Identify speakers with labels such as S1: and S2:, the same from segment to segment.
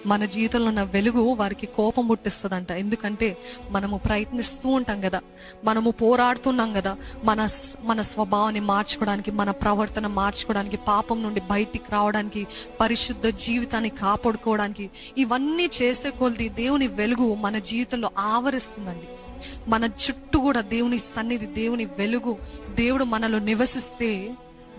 S1: మన జీవితంలో ఉన్న వెలుగు వారికి కోపం పుట్టిస్తుందంట. ఎందుకంటే మనము ప్రయత్నిస్తూ ఉంటాం కదా, మనము పోరాడుతున్నాం కదా, మన స్వభావాన్ని మార్చుకోవడానికి, మన ప్రవర్తన మార్చుకోవడానికి, పాపం నుండి బయటికి రావడానికి, పరిశుద్ధ జీవితాన్ని కాపాడుకోవడానికి. ఇవన్నీ చేసే కొలది దేవుని వెలుగు మన జీవితంలో ఆవరిస్తుందండి. మన చుట్టూ కూడా దేవుని సన్నిధి, దేవుని వెలుగు, దేవుడు మనలో నివసిస్తే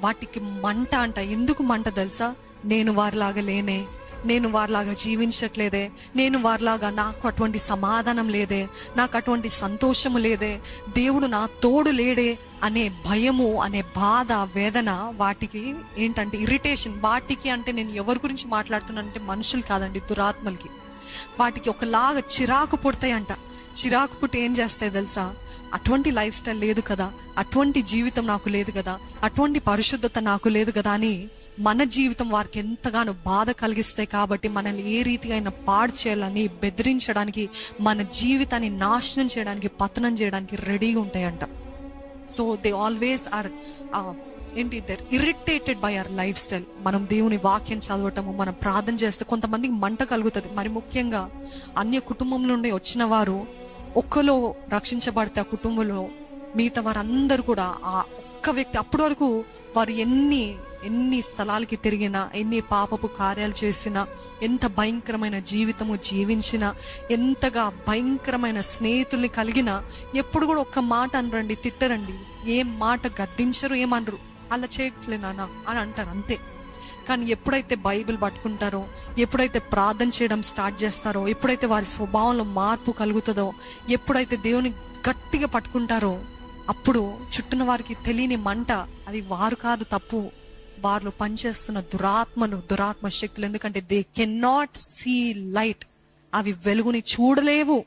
S1: వాటికి మంట అంట. ఎందుకు మంట తెలుసా? నేను వారిలాగా లేనే, నేను వారిలాగా జీవించట్లేదే, నేను వారిలాగా, నాకు అటువంటి సమాధానం లేదే, నాకు అటువంటి సంతోషము లేదే, దేవుడు నా తోడు లేడే అనే భయము, అనే బాధ, వేదన, వాటికి ఏంటంటే ఇరిటేషన్. వాటికి అంటే నేను ఎవరి గురించి మాట్లాడుతున్నానంటే మనుషులు కాదండి, దురాత్మలకి. వాటికి ఒకలాగా చిరాకు పుడతాయంట. చిరాకు పుట్టి ఏం చేస్తాయి తెలుసా? అటువంటి లైఫ్ స్టైల్ లేదు కదా, అటువంటి జీవితం నాకు లేదు కదా, అటువంటి పరిశుద్ధత నాకు లేదు కదా అని మన జీవితం వారికి ఎంతగానో బాధ కలిగిస్తాయి. కాబట్టి మనల్ని ఏ రీతిగా అయినా పాడు చేయాలని, బెదిరించడానికి, మన జీవితాన్ని నాశనం చేయడానికి, పతనం చేయడానికి రెడీగా ఉంటాయంట. So they always are there irritated by our lifestyle. మనం దేవుని వాక్యం చదవటము, మనం ప్రార్థన చేస్తే కొంతమందికి మంట కలుగుతుంది. మరి ముఖ్యంగా అన్య కుటుంబం నుండి వచ్చిన వారు ఒక్కలో రక్షించబడితే ఆ కుటుంబంలో మిగతా వారందరూ కూడా ఆ ఒక్క వ్యక్తి, అప్పటి వరకు వారు ఎన్ని స్థలాలకి తిరిగినా, ఎన్ని పాపపు కార్యాలు చేసినా, ఎంత భయంకరమైన జీవితము జీవించినా, ఎంతగా భయంకరమైన స్నేహితుల్ని కలిగినా ఎప్పుడు కూడా ఒక్క మాట అనరండి, తిట్టరండి, ఏం మాట గద్దించరు, ఏమనరు. అలా చేయట్లే నాన్న అని అంటారు అంతే. కానీ ఎప్పుడైతే బైబిల్ పట్టుకుంటారో, ఎప్పుడైతే ప్రార్థన చేయడం స్టార్ట్ చేస్తారో, ఎప్పుడైతే వారి స్వభావంలో మార్పు కలుగుతుందో, ఎప్పుడైతే దేవుని గట్టిగా పట్టుకుంటారో, అప్పుడు చుట్టూన వారికి తెలియని మంట. అది వారు కాదు తప్పు, వారిలో పనిచేస్తున్న దురాత్మ శక్తులు. ఎందుకంటే they can not see light. అవి వెలుగుని చూడలేవు.